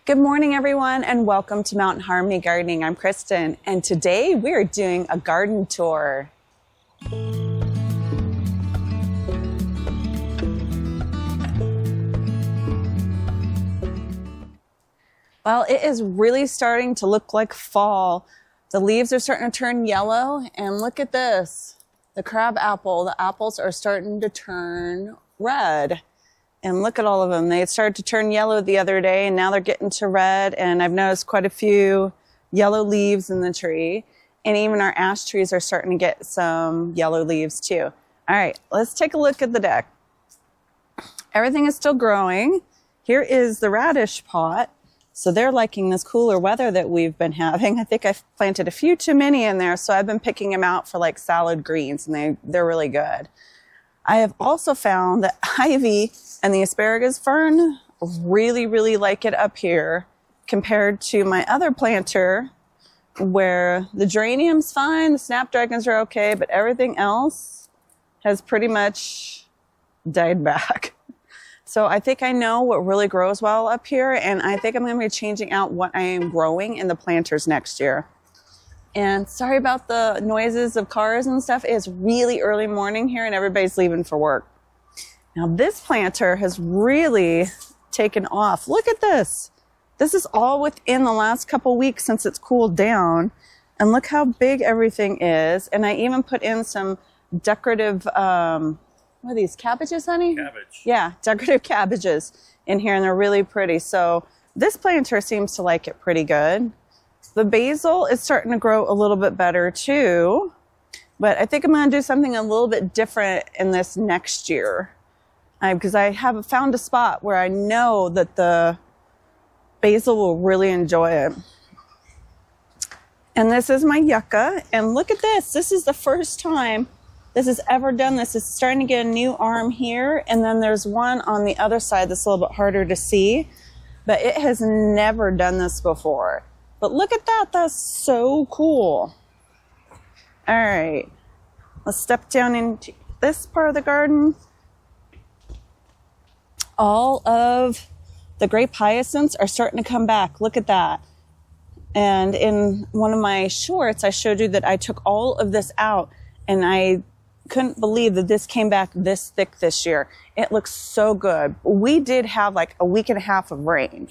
Good morning, everyone, and welcome to Mountain Harmony Gardening. I'm Kristen, and today we're doing a garden tour. Well, it is really starting to look like fall. The leaves are starting to turn yellow, and look at this. The crab apple, the apples are starting to turn red. And look at all of them. They had started to turn yellow the other day, and now they're getting to red. And I've noticed quite a few yellow leaves in the tree. And even our ash trees are starting to get some yellow leaves too. All right, let's take a look at the deck. Everything is still growing. Here is the radish pot. So they're liking this cooler weather that we've been having. I think I've planted a few too many in there, so I've been picking them out for like salad greens, and they're really good. I have also found that ivy and the asparagus fern really like it up here compared to my other planter where the geranium's fine, the snapdragons are okay, but everything else has pretty much died back. So I think I know what really grows well up here, and I think I'm going to be changing out what I am growing in the planters next year. And sorry about the noises of cars and stuff. It's really early morning here and everybody's leaving for work. Now this planter has really taken off. Look at this. This is all within the last couple weeks since it's cooled down. And look how big everything is. And I even put in some decorative, what are these, cabbages, honey? Cabbage. Yeah, decorative cabbages in here, and they're really pretty. So this planter seems to like it pretty good. The basil is starting to grow a little bit better too, but I think I'm going to do something a little bit different in this next year because I have found a spot where I know that the basil will really enjoy it. And this is my yucca, and look at this. This is the first time this has ever done this. It's starting to get a new arm here, and then there's one on the other side that's a little bit harder to see, but it has never done this before. But look at that, that's so cool. All right, let's step down into this part of the garden. All of the grape hyacinths are starting to come back. Look at that. And in one of my shorts, I showed you that I took all of this out, and I couldn't believe that this came back this thick this year. It looks so good. We did have like a week and a half of rain.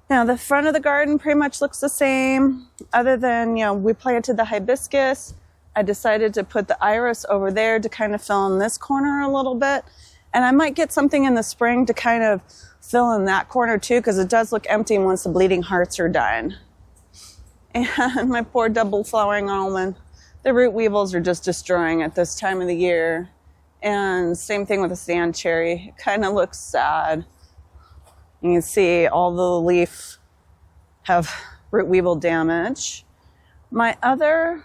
Now, the front of the garden pretty much looks the same, other than, we planted the hibiscus. I decided to put the iris over there to kind of fill in this corner a little bit. And I might get something in the spring to kind of fill in that corner too, because it does look empty once the bleeding hearts are done. And my poor double flowering almond. The root weevils are just destroying it this time of the year. And same thing with the sand cherry. It kind of looks sad. You can see all the leaf have root weevil damage. My other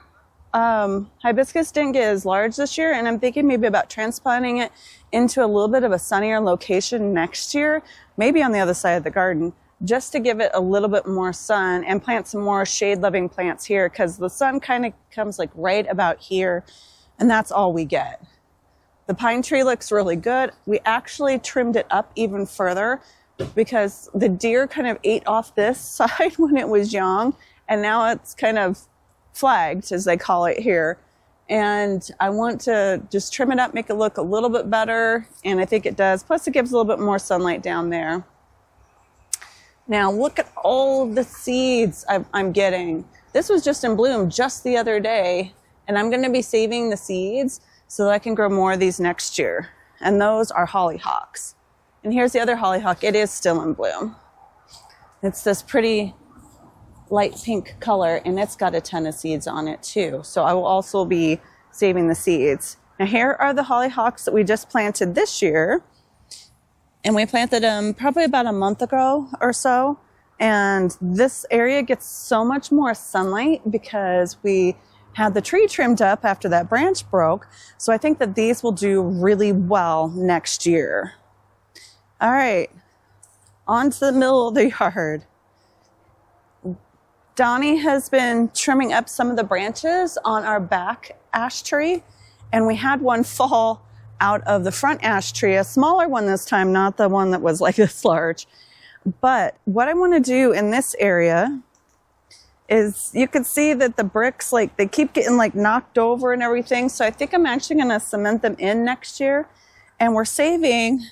hibiscus didn't get as large this year, and I'm thinking maybe about transplanting it into a little bit of a sunnier location next year, maybe on the other side of the garden, just to give it a little bit more sun and plant some more shade-loving plants here, because the sun kind of comes like right about here, and that's all we get. The pine tree looks really good. We actually trimmed it up even further because the deer kind of ate off this side when it was young, and now it's kind of flagged, as they call it here. And I want to just trim it up, make it look a little bit better, and I think it does. Plus, it gives a little bit more sunlight down there. Now, look at all of the seeds I'm getting. This was just in bloom just the other day, and I'm going to be saving the seeds so that I can grow more of these next year. And those are hollyhocks. And here's the other hollyhock. It is still in bloom. It's this pretty light pink color, and it's got a ton of seeds on it too. So I will also be saving the seeds. Now here are the hollyhocks that we just planted this year. And we planted them probably about a month ago or so. And this area gets so much more sunlight because we had the tree trimmed up after that branch broke. So I think that these will do really well next year. All right, on to the middle of the yard. Donnie has been trimming up some of the branches on our back ash tree, and we had one fall out of the front ash tree, a smaller one this time, not the one that was like this large. But what I want to do in this area is, you can see that the bricks, like, they keep getting like knocked over and everything. So I think I'm actually going to cement them in next year. And we're saving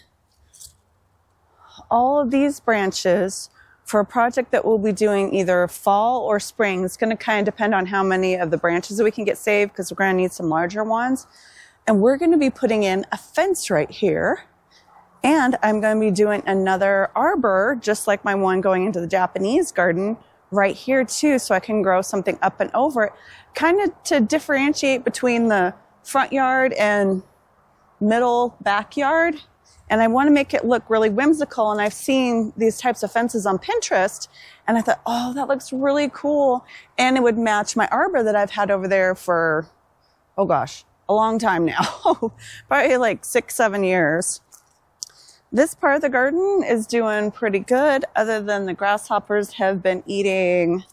all of these branches for a project that we'll be doing either fall or spring. It's going to kind of depend on how many of the branches that we can get saved, because we're going to need some larger ones. And we're going to be putting in a fence right here. And I'm going to be doing another arbor, just like my one going into the Japanese garden, right here too, so I can grow something up and over it, kind of to differentiate between the front yard and middle backyard. And I want to make it look really whimsical. And I've seen these types of fences on Pinterest, and I thought, oh, that looks really cool. And it would match my arbor that I've had over there for, oh gosh, a long time now, probably like 6-7 years. This part of the garden is doing pretty good, other than the grasshoppers have been eating,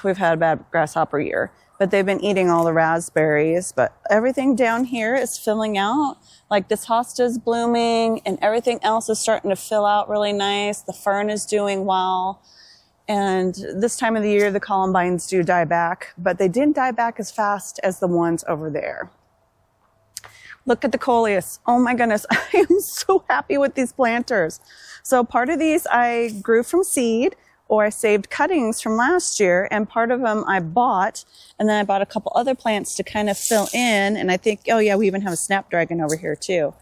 we've had a bad grasshopper year, but they've been eating all the raspberries. But everything down here is filling out. Like this hosta's blooming and everything else is starting to fill out really nice. The fern is doing well. And this time of the year, the columbines do die back, but they didn't die back as fast as the ones over there. Look at the coleus. Oh my goodness. I am so happy with these planters. So part of these I grew from seed, or I saved cuttings from last year, and part of them I bought, and then I bought a couple other plants to kind of fill in. And I think, oh yeah, we even have a snapdragon over here too.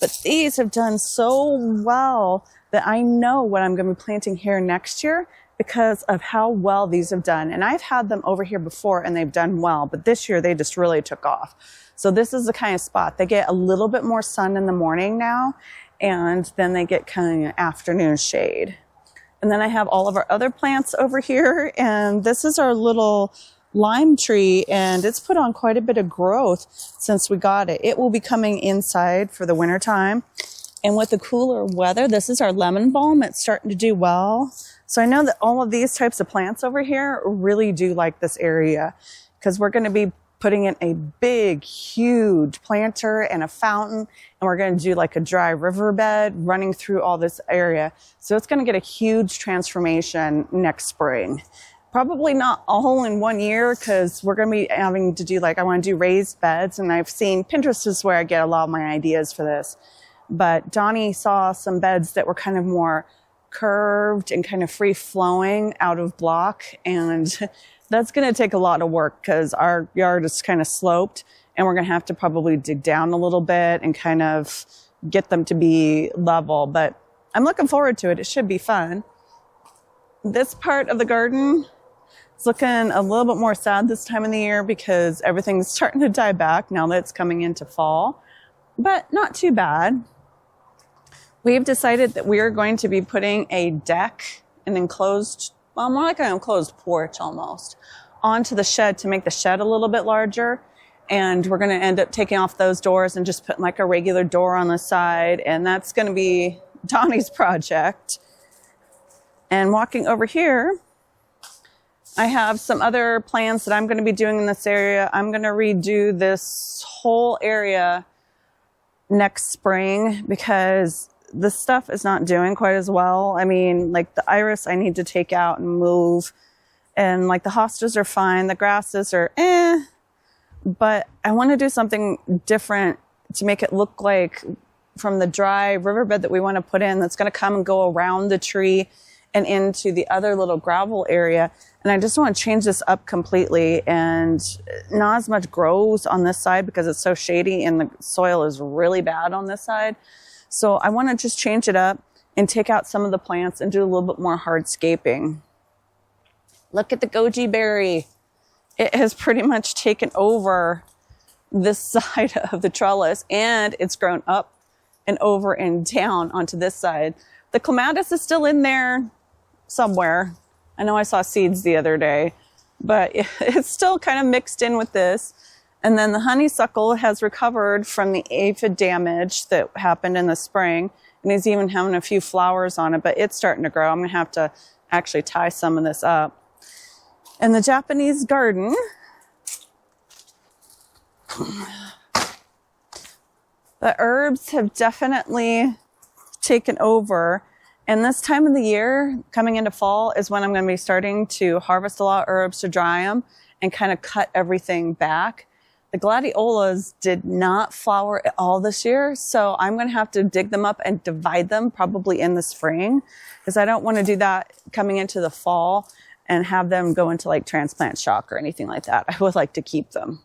But these have done so well that I know what I'm going to be planting here next year because of how well these have done. And I've had them over here before and they've done well, but this year they just really took off. So this is the kind of spot. They get a little bit more sun in the morning now, and then they get kind of afternoon shade. And then I have all of our other plants over here, and this is our little lime tree, and it's put on quite a bit of growth since we got it. It will be coming inside for the winter time. And with the cooler weather, this is our lemon balm. It's starting to do well. So I know that all of these types of plants over here really do like this area, because we're going to be putting in a big, huge planter and a fountain. And we're going to do like a dry riverbed running through all this area. So it's going to get a huge transformation next spring. Probably not all in 1 year, because we're going to be having to do, like, I want to do raised beds. And I've seen Pinterest is where I get a lot of my ideas for this. But Donnie saw some beds that were kind of more curved and kind of free flowing out of block. And that's going to take a lot of work because our yard is kind of sloped, and we're going to have to probably dig down a little bit and kind of get them to be level. But I'm looking forward to it. It should be fun. This part of the garden is looking a little bit more sad this time of the year because everything's starting to die back now that it's coming into fall, but not too bad. We've decided that we are going to be putting a deck, an enclosed, well, more like an enclosed porch almost, onto the shed to make the shed a little bit larger. And we're going to end up taking off those doors and just putting like a regular door on the side. And that's going to be Donnie's project. And walking over here, I have some other plans that I'm going to be doing in this area. I'm going to redo this whole area next spring because this stuff is not doing quite as well. I mean, like the iris I need to take out and move, and like the hostas are fine. The grasses are but I want to do something different to make it look like from the dry riverbed that we want to put in, that's going to come and go around the tree and into the other little gravel area. And I just want to change this up completely, and not as much grows on this side because it's so shady and the soil is really bad on this side. So I want to just change it up and take out some of the plants and do a little bit more hardscaping. Look at the goji berry. It has pretty much taken over this side of the trellis, and it's grown up and over and down onto this side. The clematis is still in there somewhere. I know I saw seeds the other day, but it's still kind of mixed in with this. And then the honeysuckle has recovered from the aphid damage that happened in the spring. And he's even having a few flowers on it, but it's starting to grow. I'm going to have to actually tie some of this up. And the Japanese garden, the herbs have definitely taken over. And this time of the year, coming into fall, is when I'm going to be starting to harvest a lot of herbs to dry them and kind of cut everything back. The gladiolas did not flower at all this year, so I'm going to have to dig them up and divide them probably in the spring, because I don't want to do that coming into the fall and have them go into like transplant shock or anything like that. I would like to keep them.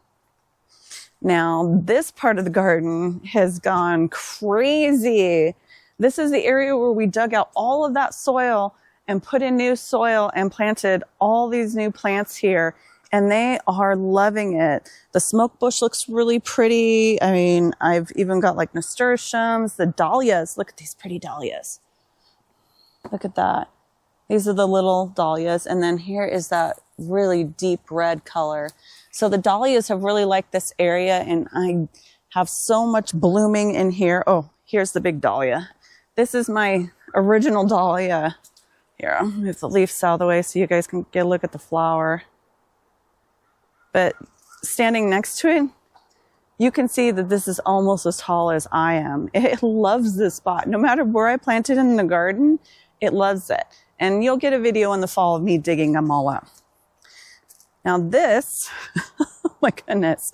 Now, this part of the garden has gone crazy. This is the area where we dug out all of that soil and put in new soil and planted all these new plants here. And they are loving it. The smoke bush looks really pretty. I mean, I've even got like nasturtiums, the dahlias. Look at these pretty dahlias. Look at that. These are the little dahlias. And then here is that really deep red color. So the dahlias have really liked this area, and I have so much blooming in here. Oh, here's the big dahlia. This is my original dahlia. Here, I'll move the leaves out of the way so you guys can get a look at the flower. But standing next to it, you can see that this is almost as tall as I am. It loves this spot. No matter where I plant it in the garden, it loves it. And you'll get a video in the fall of me digging them all up. Now this, oh my goodness.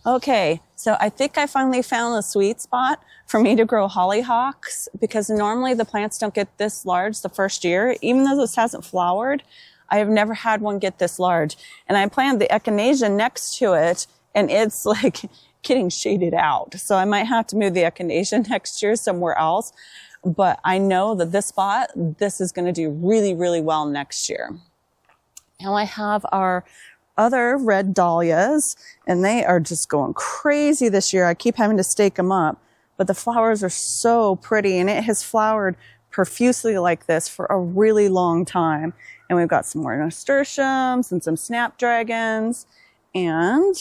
Okay, so I think I finally found a sweet spot for me to grow hollyhocks, because normally the plants don't get this large the first year. Even though this hasn't flowered, I have never had one get this large. And I planted the echinacea next to it, and it's like getting shaded out. So I might have to move the echinacea next year somewhere else. But I know that this spot, this is going to do really, really well next year. Now I have our other red dahlias, and they are just going crazy this year. I keep having to stake them up, but the flowers are so pretty, and it has flowered profusely like this for a really long time. And we've got some more nasturtiums and some snapdragons and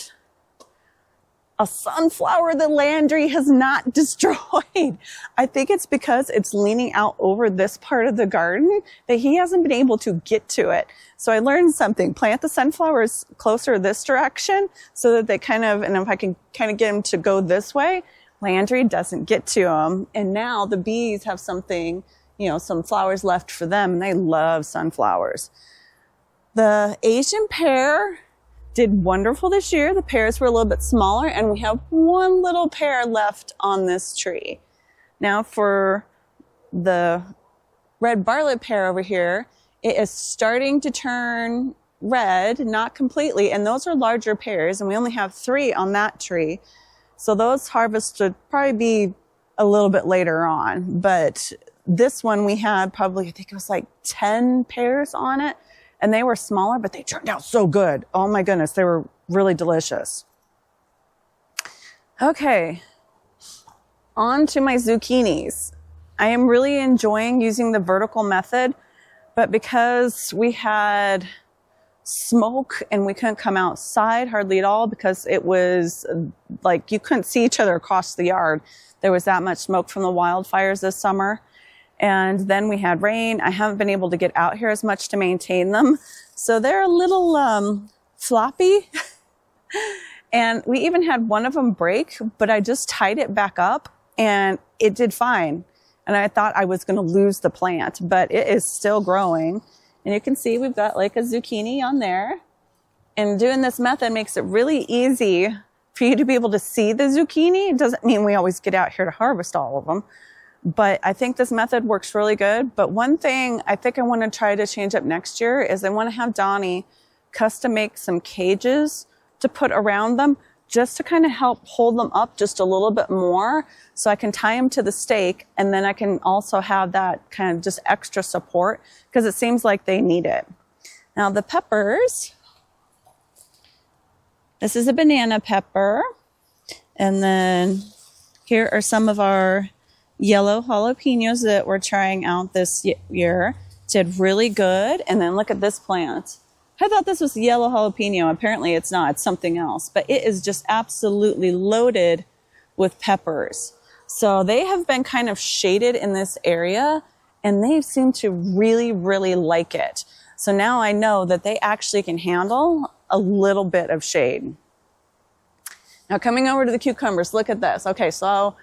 a sunflower that Landry has not destroyed. I think it's because it's leaning out over this part of the garden that he hasn't been able to get to it. So I learned something. Plant the sunflowers closer this direction so that they kind of, and if I can kind of get them to go this way, Landry doesn't get to them. And now the bees have something, you know, some flowers left for them, and they love sunflowers. The Asian pear did wonderful this year. The pears were a little bit smaller, and we have one little pear left on this tree. Now for the red Bartlett pear over here, it is starting to turn red, not completely, and those are larger pears, and we only have 3 on that tree. So those harvests would probably be a little bit later on, but this one we had probably, I think it was like 10 pears on it, and they were smaller, but they turned out so good. Oh my goodness, they were really delicious. Okay, on to my zucchinis. I am really enjoying using the vertical method, but because we had smoke and we couldn't come outside hardly at all because it was like you couldn't see each other across the yard. There was that much smoke from the wildfires this summer. And then we had rain. I haven't been able to get out here as much to maintain them. So they're a little floppy. And we even had one of them break, but I just tied it back up and it did fine. And I thought I was going to lose the plant, but it is still growing. And you can see we've got like a zucchini on there. And doing this method makes it really easy for you to be able to see the zucchini. It doesn't mean we always get out here to harvest all of them, but I think this method works really good. But one thing I think I want to try to change up next year is I want to have Donnie custom make some cages to put around them just to kind of help hold them up just a little bit more, so I can tie them to the stake, and then I can also have that kind of just extra support because it seems like they need it. Now the peppers, this is a banana pepper, and then here are some of our yellow jalapenos that we're trying out this year. Did really good. And then look at this plant. I thought this was yellow jalapeno. Apparently it's not. It's something else. But it is just absolutely loaded with peppers. So they have been kind of shaded in this area, and they seem to really, really like it. So now I know that they actually can handle a little bit of shade. Now coming over to the cucumbers, look at this. Okay, so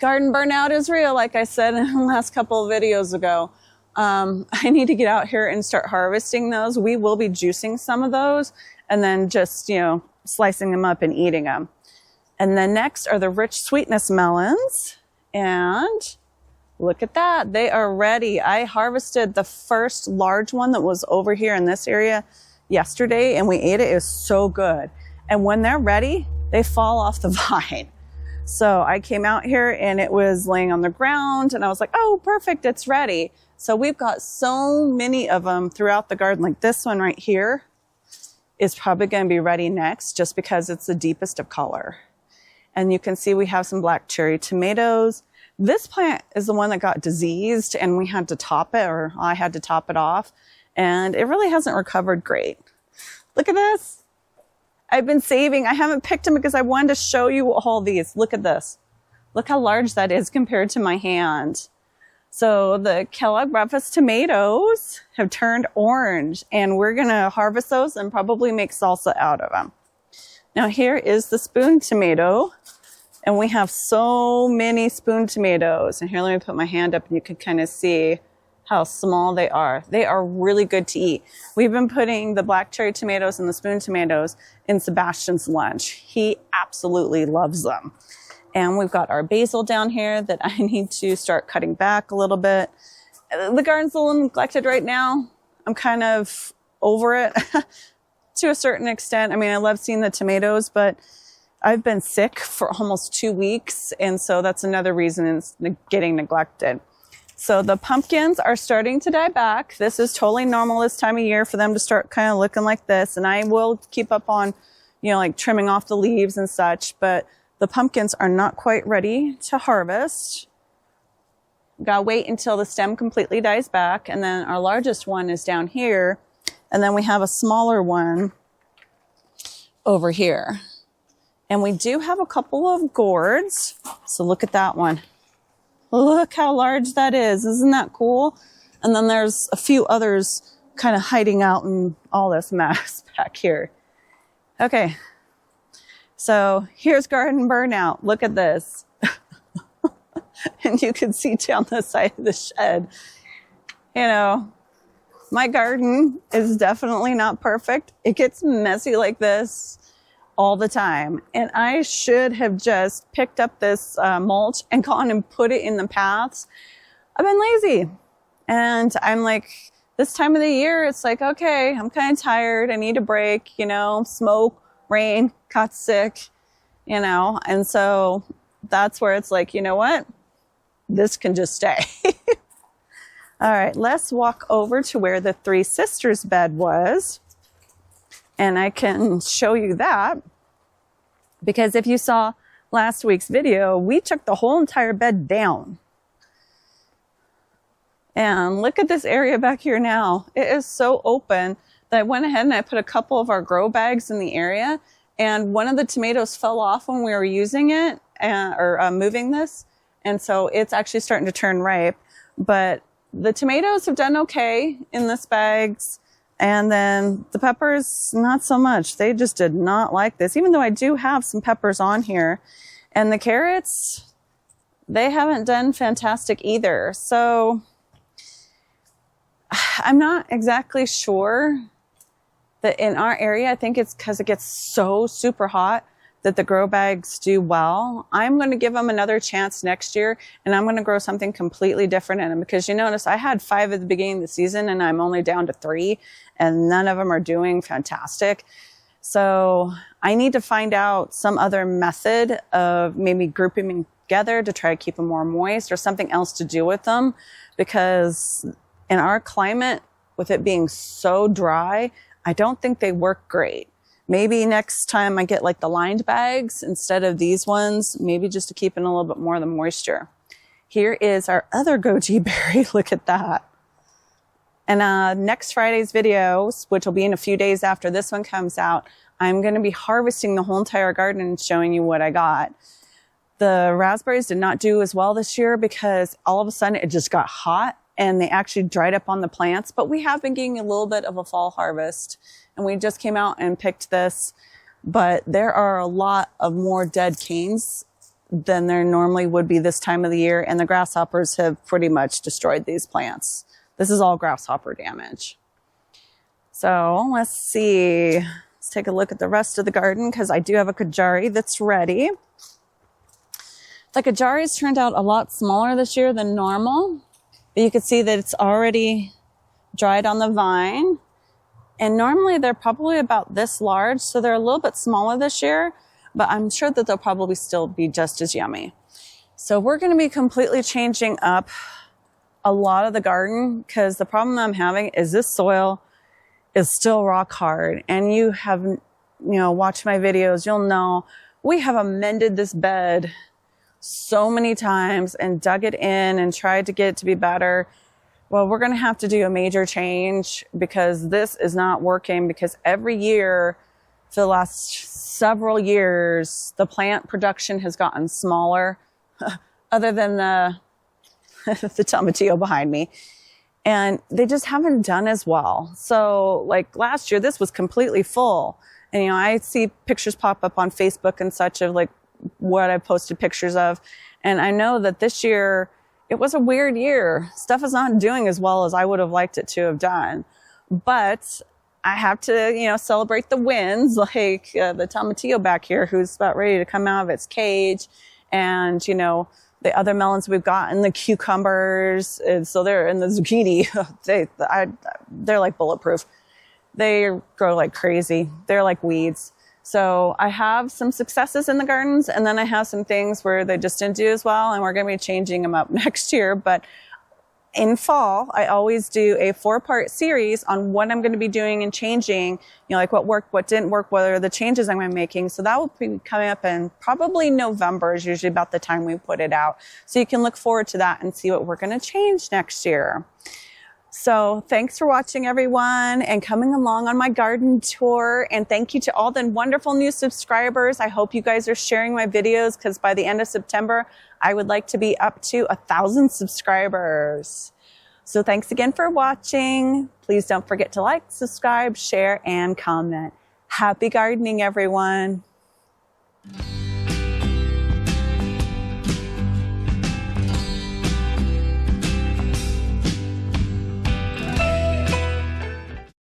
Garden burnout is real, like I said in the last couple of videos ago. I need to get out here and start harvesting those. We will be juicing some of those and then just, you know, slicing them up and eating them. And then next are the rich sweetness melons. And look at that. They are ready. I harvested the first large one that was over here in this area yesterday and we ate it. It was so good. And when they're ready, they fall off the vine. So I came out here and it was laying on the ground and I was like, oh, perfect, it's ready. So we've got so many of them throughout the garden. Like this one right here is probably going to be ready next just because it's the deepest of color. And you can see we have some black cherry tomatoes. This plant is the one that got diseased and we had to top it, or I had to top it off. And it really hasn't recovered great. Look at this. I've been saving. I haven't picked them because I wanted to show you all these. Look at this. Look how large that is compared to my hand. So the Kellogg breakfast tomatoes have turned orange and we're going to harvest those and probably make salsa out of them. Now here is the spoon tomato and we have so many spoon tomatoes. And here, let me put my hand up and you can kind of see how small they are. They are really good to eat. We've been putting the black cherry tomatoes and the spoon tomatoes in Sebastian's lunch. He absolutely loves them. And we've got our basil down here that I need to start cutting back a little bit. The garden's a little neglected right now. I'm kind of over it to a certain extent. I mean, I love seeing the tomatoes, but I've been sick for almost 2 weeks. And so that's another reason it's getting neglected. So the pumpkins are starting to die back. This is totally normal this time of year for them to start kind of looking like this. And I will keep up on, you know, like trimming off the leaves and such, but the pumpkins are not quite ready to harvest. Gotta wait until the stem completely dies back. And then our largest one is down here. And then we have a smaller one over here. And we do have a couple of gourds. So look at that one. Look how large that is. Isn't that cool? And then there's a few others kind of hiding out in all this mess back here. Okay. So here's garden burnout. Look at this. And you can see down the side of the shed. You know, my garden is definitely not perfect. It gets messy like this all the time. And I should have just picked up this mulch and gone and put it in the paths. I've been lazy. And I'm like, this time of the year, it's like, okay, I'm kind of tired. I need a break, you know, smoke, rain, got sick, you know. And so that's where it's like, you know what? This can just stay. All right, let's walk over to where the Three Sisters bed was. And I can show you that because if you saw last week's video, we took the whole entire bed down. And look at this area back here now. It is so open that I went ahead and I put a couple of our grow bags in the area. And one of the tomatoes fell off when we were using it or moving this. And so it's actually starting to turn ripe. But the tomatoes have done okay in this bags. And then the peppers, not so much. They just did not like this, even though I do have some peppers on here. And the carrots, they haven't done fantastic either. So I'm not exactly sure that in our area, I think it's because it gets so super hot that the grow bags do well. I'm going to give them another chance next year, and I'm going to grow something completely different in them because you notice I had 5 at the beginning of the season and I'm only down to 3 and none of them are doing fantastic. So I need to find out some other method of maybe grouping them together to try to keep them more moist or something else to do with them, because in our climate, with it being so dry, I don't think they work great. Maybe next time I get like the lined bags instead of these ones, maybe just to keep in a little bit more of the moisture. Here is our other goji berry. Look at that. And next Friday's videos, which will be in a few days after this one comes out, I'm going to be harvesting the whole entire garden and showing you what I got. The raspberries did not do as well this year because all of a sudden it just got hot and they actually dried up on the plants. But we have been getting a little bit of a fall harvest. And we just came out and picked this, but there are a lot of more dead canes than there normally would be this time of the year. And the grasshoppers have pretty much destroyed these plants. This is all grasshopper damage. So let's see. Let's take a look at the rest of the garden because I do have a kajari that's ready. The kajari's turned out a lot smaller this year than normal. But you can see that it's already dried on the vine. And normally they're probably about this large, so they're a little bit smaller this year, but I'm sure that they'll probably still be just as yummy. So we're going to be completely changing up a lot of the garden because the problem I'm having is this soil is still rock hard. And you have, watched my videos, you'll know we have amended this bed so many times and dug it in and tried to get it to be better. Well, we're going to have to do a major change because this is not working, because every year for the last several years, the plant production has gotten smaller other than the tomatillo behind me. And they just haven't done as well. So like last year, this was completely full. And, I see pictures pop up on Facebook and such of like what I posted pictures of. And I know that this year, it was a weird year. Stuff is not doing as well as I would have liked it to have done. But I have to, celebrate the wins, like the tomatillo back here, who's about ready to come out of its cage. And, the other melons we've gotten, the cucumbers, and so they're in the zucchini. They're like bulletproof. They grow like crazy. They're like weeds. So I have some successes in the gardens, and then I have some things where they just didn't do as well, and we're going to be changing them up next year. But in fall, I always do a 4-part series on what I'm going to be doing and changing, like what worked, what didn't work, what are the changes I'm making. So that will be coming up in probably November is usually about the time we put it out. So you can look forward to that and see what we're going to change next year. So thanks for watching, everyone, and coming along on my garden tour. And thank you to all the wonderful new subscribers. I hope you guys are sharing my videos because by the end of September, I would like to be up to 1,000 subscribers. So thanks again for watching. Please don't forget to like, subscribe, share, and comment. Happy gardening, everyone.